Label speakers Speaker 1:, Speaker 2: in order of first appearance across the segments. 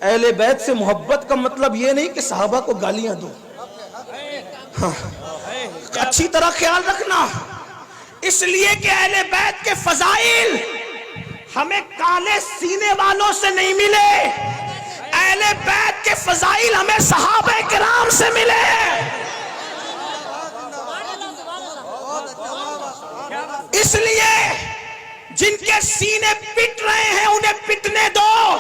Speaker 1: اہل بیت سے محبت کا مطلب یہ نہیں کہ صحابہ کو گالیاں دو، ہاں اچھی طرح خیال رکھنا، اس لیے کہ اہل بیت کے فضائل ہمیں کالے سینے والوں سے نہیں ملے، اہل بیت کے فضائل ہمیں صحابہ کرام سے ملے۔ اس لیے جن کے سینے پٹ رہے ہیں انہیں پٹنے دو،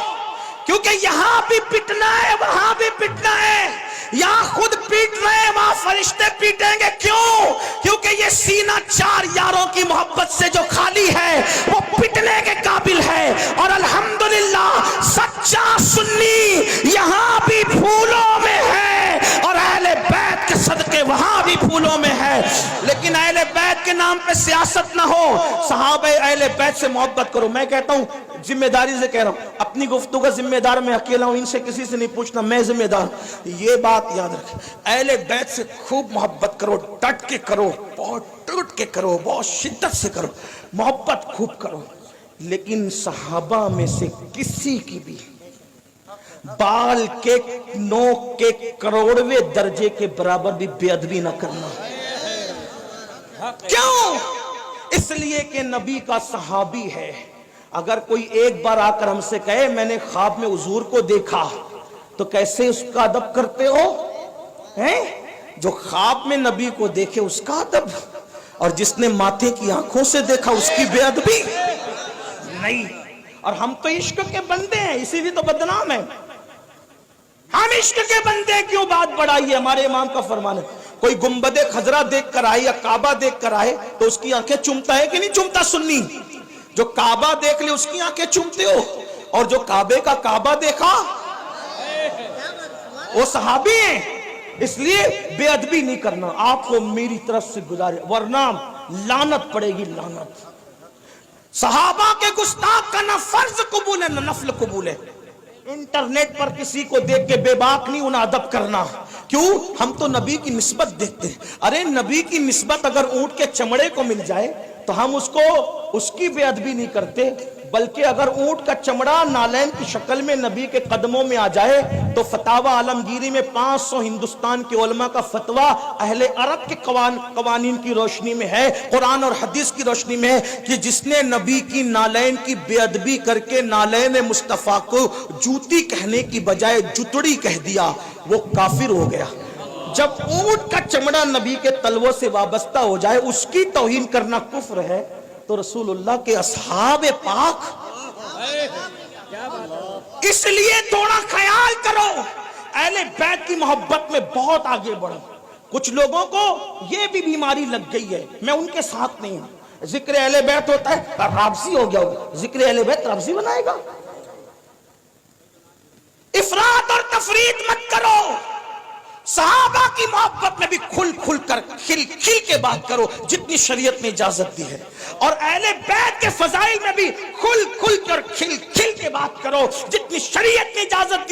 Speaker 1: کیونکہ یہاں بھی پٹنا ہے وہاں بھی پٹنا ہے، یہاں خود پیٹ رہے ہیں وہاں فرشتے پیٹیں گے، کیوں؟ کیونکہ یہ سینہ چار یاروں کی محبت سے جو خالی ہے وہ پٹنے کے قابل ہے۔ اور الحمدللہ سچا سنی یہاں بھی پھولوں میں ہے اور اہل بیت کے صدقے وہاں بھی پھولوں میں ہے، لیکن اہل بیت کے نام پہ سیاست نہ ہو، صحابہ اہل بیت سے محبت کرو۔ میں کہتا ہوں ذمہ داری سے کہہ رہا ہوں، اپنی گفتگو کا ذمہ دار میں اکیلا ہوں، ان سے کسی سے نہیں پوچھنا، میں ذمہ دار ہوں۔ یہ بات یاد رکھیں، اہل بیت سے خوب محبت کرو، ڈٹ کے کرو، بہت ٹوٹ کے کرو، بہت شدت سے کرو، محبت خوب کرو، لیکن صحابہ میں سے کسی کی بھی بال کے نوک کے کروڑویں درجے کے برابر بھی بے ادبی نہ کرنا۔ کیوں؟ اس لیے کہ نبی کا صحابی ہے۔ اگر کوئی ایک بار آ کر ہم سے کہے میں نے خواب میں حضور کو دیکھا، تو کیسے اس کا ادب کرتے ہو؟ جو خواب میں نبی کو دیکھے اس کا ادب، اور جس نے ماتھے کی آنکھوں سے دیکھا اس کی بے ادبی نہیں۔ اور ہم تو عشق کے بندے ہیں، اسی لیے تو بدنام ہے۔ ہم عشق کے بندے، کیوں بات بڑھائی ہے؟ ہمارے امام کا فرمان ہے، کوئی گنبد خضرا دیکھ کر آئے یا کعبہ دیکھ کر آئے تو اس کی آنکھیں چومتا ہے کہ نہیں چومتا؟ سنی جو کعبہ دیکھ لے اس کی آنکھیں چومتے ہو، اور جو کعبے کا کعبہ دیکھا وہ صحابی ہیں۔ اس لیے بے ادبی نہیں کرنا، آپ کو میری طرف سے گزارے، ورنہ لعنت پڑے گی، لعنت۔ صحابہ کے گستاخ کا نہ فرض قبول ہے نہ نفل قبول ہے۔ انٹرنیٹ پر کسی کو دیکھ کے بے باک نہیں انہیں ادب کرنا، کیوں؟ ہم تو نبی کی نسبت دیکھتے ہیں۔ ارے نبی کی نسبت اگر اونٹ کے چمڑے کو مل جائے تو ہم اس کی بے ادبی نہیں کرتے، بلکہ اگر اونٹ کا چمڑا نالین کی شکل میں نبی کے قدموں میں آ جائے تو فتاوی عالمگیری میں 500 ہندوستان کے علماء کا فتویٰ اہل عرب کے قوانین کی روشنی میں ہے، قرآن اور حدیث کی روشنی میں ہے، کہ جس نے نبی کی نالین کی بے ادبی کر کے نالین مصطفیٰ کو جوتی کہنے کی بجائے جتڑی کہہ دیا وہ کافر ہو گیا۔ جب اونٹ کا چمڑا نبی کے تلووں سے وابستہ ہو جائے اس کی توہین کرنا کفر ہے، تو رسول اللہ کے اصحاب پاک، اس لیے تھوڑا خیال کرو، اہل بیت کی محبت میں بہت آگے بڑھو۔ کچھ لوگوں کو یہ بھی بیماری لگ گئی ہے، میں ان کے ساتھ نہیں ہوں، ذکر اہل بیت ہوتا ہے رابضی ہو گیا ہوگا، ذکر اہل بیت رابضی بنائے گا؟ افراط اور تفریط مت کرو، صحابہ کی محبت میں بھی کھل کھل کر کھل کھل کے بات کرو جتنی شریعت نے اجازت دی ہے، اور اہل بیت کے فضائل میں بھی کھل کھل کر کھل کھل کے بات کرو جتنی شریعت نے اجازت دی۔